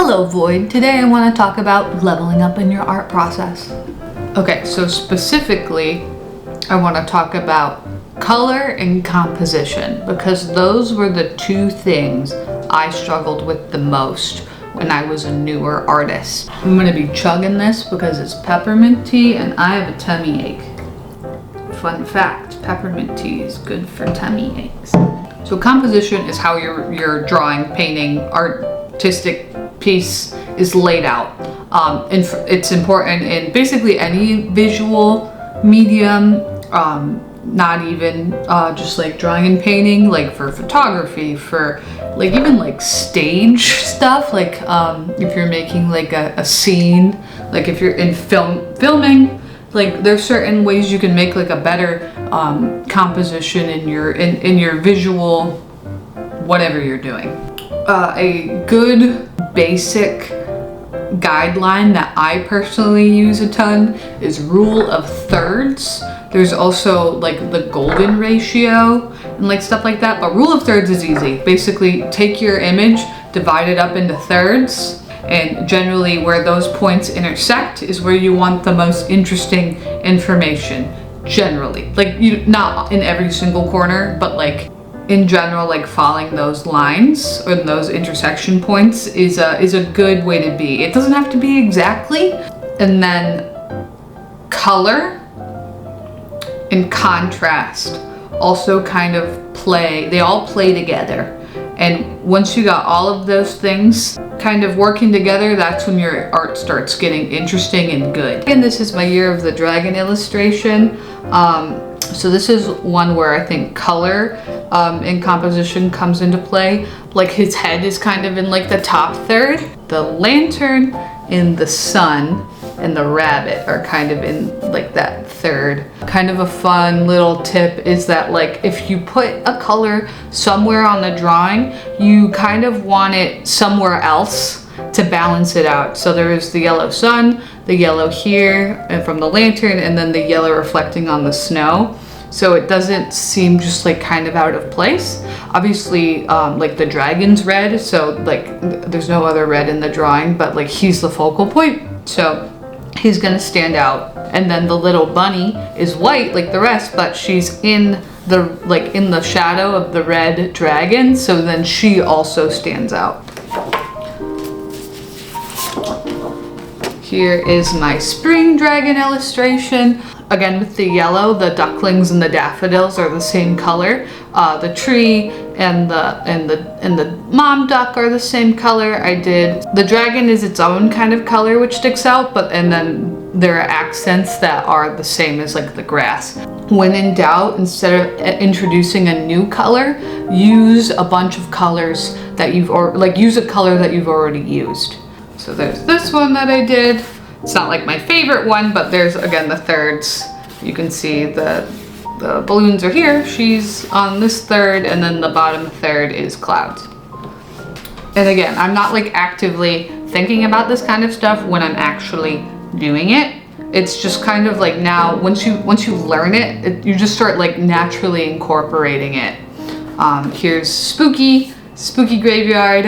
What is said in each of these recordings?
Hello Void, today I want to talk about leveling up in your art process. Okay, so specifically I want to talk about color and composition because those were the two things I struggled with the most when I was a newer artist. I'm going to be chugging this because it's peppermint tea and I have a tummy ache. Fun fact, peppermint tea is good for tummy aches. So composition is how your drawing, painting, artistic piece is laid out. And it's important in basically any visual medium, not even just like drawing and painting, like for photography, for like even like stage stuff, like if you're making like a scene, like if you're in filming, like there's certain ways you can make like a better composition in your visual, whatever you're doing. A good basic guideline that I personally use a ton is rule of thirds. There's also like the golden ratio and like stuff like that, but rule of thirds is easy. Basically take your image, divide it up into thirds, and generally where those points intersect is where you want the most interesting information. Generally, like not in every single corner, but like in general, like following those lines or those intersection points is a good way to be. It doesn't have to be exactly. And then color and contrast also kind of they all play together. And once you got all of those things kind of working together, that's when your art starts getting interesting and good. And this is my year of the dragon illustration. So this is one where I think color and composition comes into play. Like his head is kind of in like the top third. The lantern and the sun and the rabbit are kind of in like that third. Kind of a fun little tip is that like if you put a color somewhere on the drawing, you kind of want it somewhere else to balance it out. So there is the yellow sun, the yellow here and from the lantern, and then the yellow reflecting on the snow. So it doesn't seem just like kind of out of place. Obviously, like the dragon's red, so like there's no other red in the drawing, but like he's the focal point. So he's gonna stand out. And then the little bunny is white like the rest, but she's in the shadow of the red dragon. So then she also stands out. Here is my spring dragon illustration. Again, with the yellow, the ducklings and the daffodils are the same color. The tree and the mom duck are the same color. The dragon is its own kind of color which sticks out, and then there are accents that are the same as like the grass. When in doubt, instead of introducing a new color, use a bunch of colors that use a color that you've already used. So there's this one that I did. It's not like my favorite one, but there's again the thirds. You can see the balloons are here. She's on this third, and then the bottom third is clouds. And again, I'm not like actively thinking about this kind of stuff when I'm actually doing it. It's just kind of like now, once you learn it, you just start like naturally incorporating it. Here's Spooky Graveyard.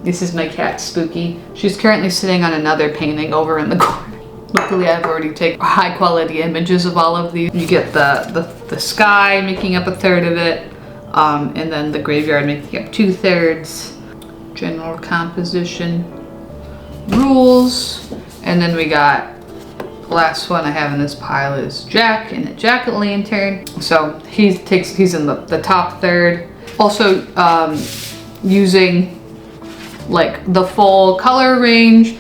This is my cat Spooky. She's currently sitting on another painting over in the corner. Luckily I've already taken high quality images of all of these. You get the sky making up a third of it, and then the graveyard making up 2/3. General composition rules. And then we got the last one I have in this pile is Jack in a jack-o'-lantern. So he's in the top third. Also using like the full color range.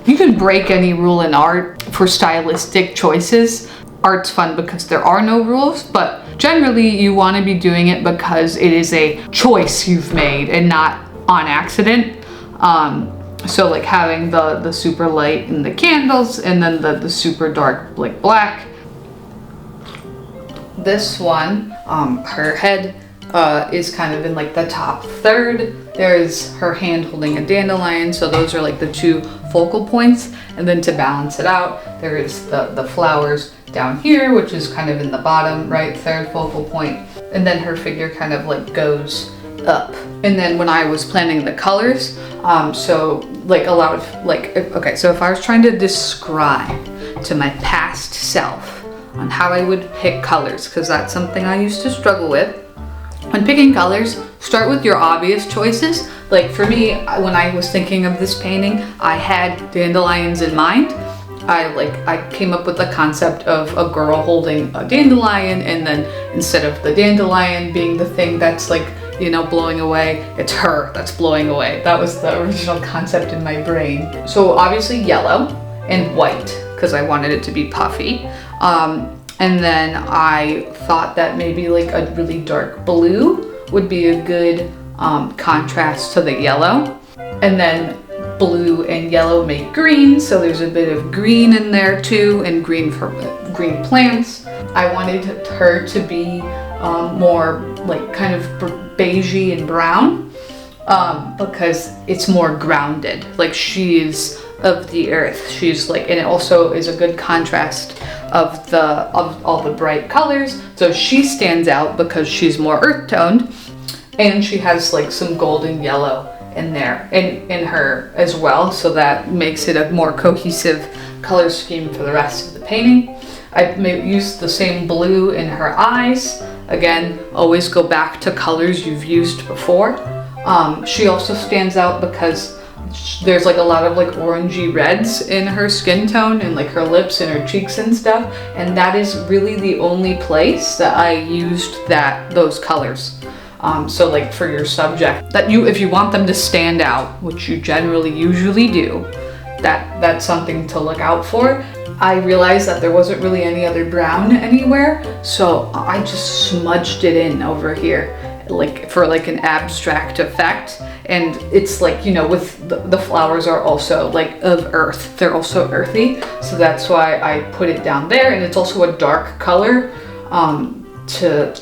You can break any rule in art for stylistic choices. Art's fun because there are no rules, but generally you want to be doing it because it is a choice you've made and not on accident. So like having the super light in the candles and then the super dark like black. This one, her head is kind of in like the top third. There's her hand holding a dandelion, so those are like the two focal points. And then to balance it out, there is the flowers down here, which is kind of in the bottom right third focal point. And then her figure kind of like goes up. And then when I was planning the colors, so like a lot of like, okay, so if I was trying to describe to my past self on how I would pick colors, because that's something I used to struggle with. When picking colors, start with your obvious choices. Like for me, when I was thinking of this painting, I had dandelions in mind. I came up with the concept of a girl holding a dandelion, and then instead of the dandelion being the thing that's like, you know, blowing away, it's her that's blowing away. That was the original concept in my brain. So obviously yellow and white, because I wanted it to be puffy. And then I thought that maybe like a really dark blue would be a good contrast to the yellow. And then blue and yellow make green, so there's a bit of green in there too, and green for green plants. I wanted her to be more like kind of beigey and brown, because it's more grounded. Like she's of the earth. She's like, and it also is a good contrast of all the bright colors. So she stands out because she's more earth toned, and she has like some golden yellow in there in her as well. So that makes it a more cohesive color scheme for the rest of the painting. I used the same blue in her eyes. Again, always go back to colors you've used before. She also stands out because there's like a lot of like orangey reds in her skin tone and like her lips and her cheeks and stuff, and that is really the only place that I used those colors. So like for your subject, if you want them to stand out, which you usually do, that's something to look out for. I realized that there wasn't really any other brown anywhere, so I just smudged it in over here, like for like an abstract effect. And it's like, you know, with the flowers are also like of earth, they're also earthy, so that's why I put it down there. And it's also a dark color to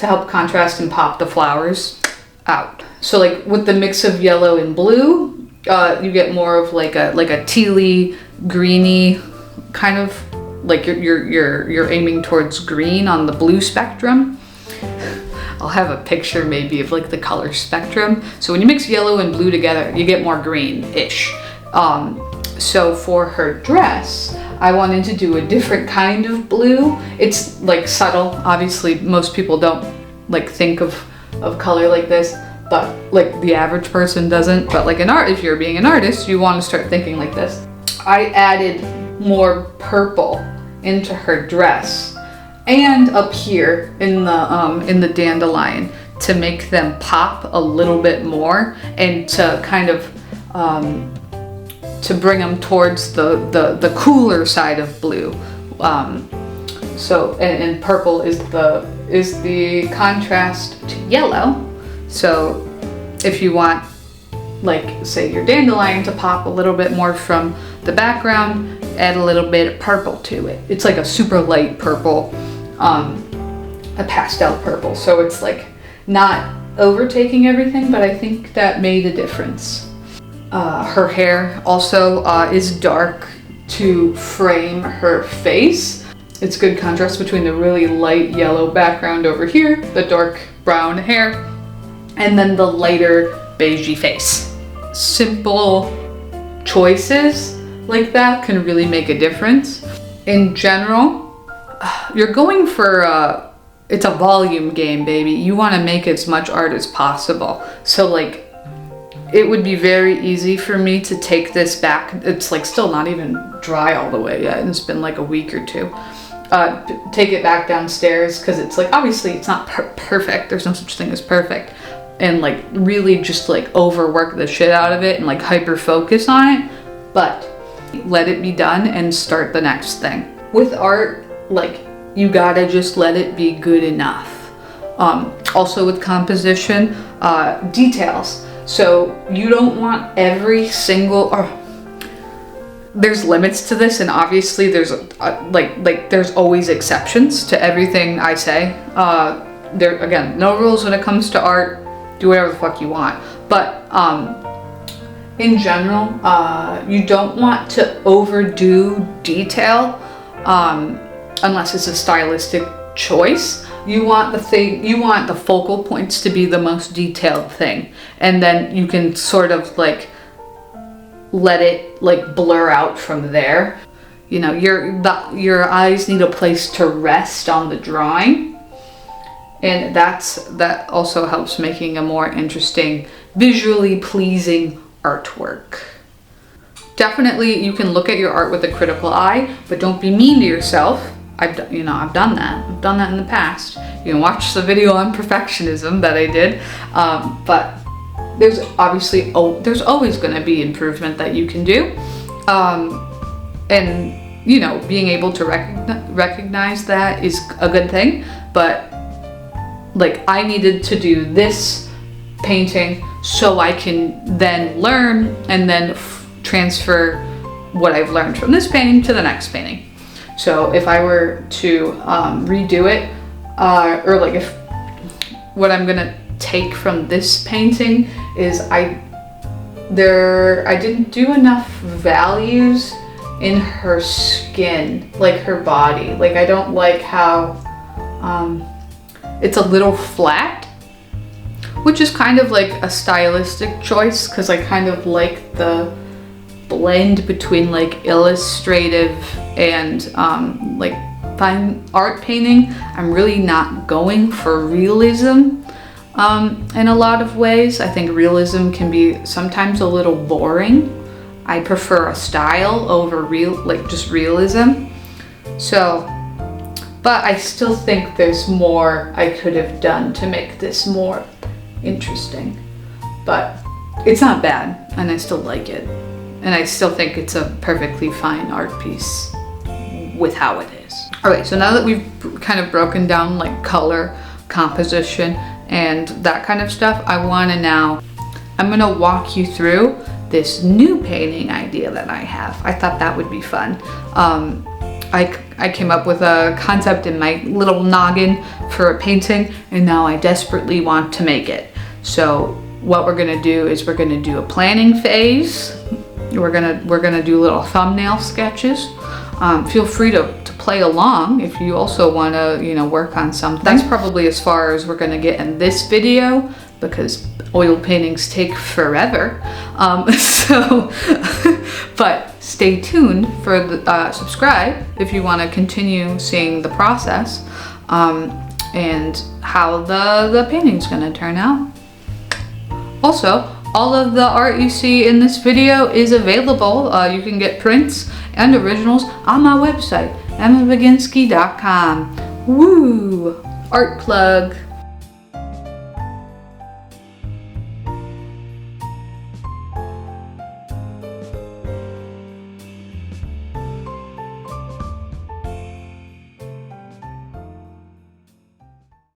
help contrast and pop the flowers out. So like with the mix of yellow and blue, you get more of like a tealy, greeny kind of, like you're aiming towards green on the blue spectrum. I'll have a picture maybe of like the color spectrum. So when you mix yellow and blue together, you get more green-ish. So for her dress, I wanted to do a different kind of blue. It's like subtle. Obviously, most people don't like think of color like this, but like the average person doesn't. But like if you're being an artist, you want to start thinking like this. I added more purple into her dress and up here in the dandelion to make them pop a little bit more, and to kind of to bring them towards the cooler side of blue. So and purple is the contrast to yellow. So if you want, like say your dandelion to pop a little bit more from the background, add a little bit of purple to it. It's like a super light purple, a pastel purple. So it's like not overtaking everything, but I think that made a difference. Her hair also is dark to frame her face. It's good contrast between the really light yellow background over here, the dark brown hair, and then the lighter beigey face. Simple choices like that can really make a difference. In general, you're going for it's a volume game, baby. You want to make as much art as possible. So like, it would be very easy for me to take this back. It's like still not even dry all the way yet, and it's been like a week or two. Take it back downstairs, because it's like, obviously it's not perfect. There's no such thing as perfect. And like really just like overwork the shit out of it and like hyper focus on it, but let it be done and start the next thing. With art, like you gotta just let it be good enough. Also with composition, details. So you don't want every single, there's limits to this, and obviously there's there's always exceptions to everything I say. There again, no rules when it comes to art. Do whatever the fuck you want. But in general, you don't want to overdo detail unless it's a stylistic choice. You want the focal points to be the most detailed thing, and then you can sort of like let it like blur out from there. You know, your eyes need a place to rest on the drawing, and that also helps making a more interesting, visually pleasing artwork. Definitely, you can look at your art with a critical eye, but don't be mean to yourself. I've done that. I've done that in the past. You can watch the video on perfectionism that I did, but there's always going to be improvement that you can do, and you know, being able to recognize that is a good thing. But like, I needed to do this painting so I can then learn and then transfer what I've learned from this painting to the next painting. So if I were to redo it, or like if what I'm gonna take from this painting is I didn't do enough values in her skin, like her body. Like, I don't like how it's a little flat, which is kind of like a stylistic choice, because I kind of like the blend between like illustrative and like fine art painting. I'm really not going for realism in a lot of ways. I think realism can be sometimes a little boring. I prefer a style over just realism. So, but I still think there's more I could have done to make this more interesting. But it's not bad, and I still like it. And I still think it's a perfectly fine art piece with how it is. All right, so now that we've kind of broken down like color, composition, and that kind of stuff, I'm gonna walk you through this new painting idea that I have. I thought that would be fun. I came up with a concept in my little noggin for a painting, and now I desperately want to make it. So what we're gonna do is we're gonna do a planning phase. We're gonna do little thumbnail sketches. Feel free to play along if you also want to, you know, work on something. That's probably as far as we're gonna get in this video, because oil paintings take forever. But stay tuned for the subscribe if you want to continue seeing the process and how the painting's gonna turn out. Also, all of the art you see in this video is available. You can get prints and originals on my website, emmabaginsky.com. Woo! Art plug.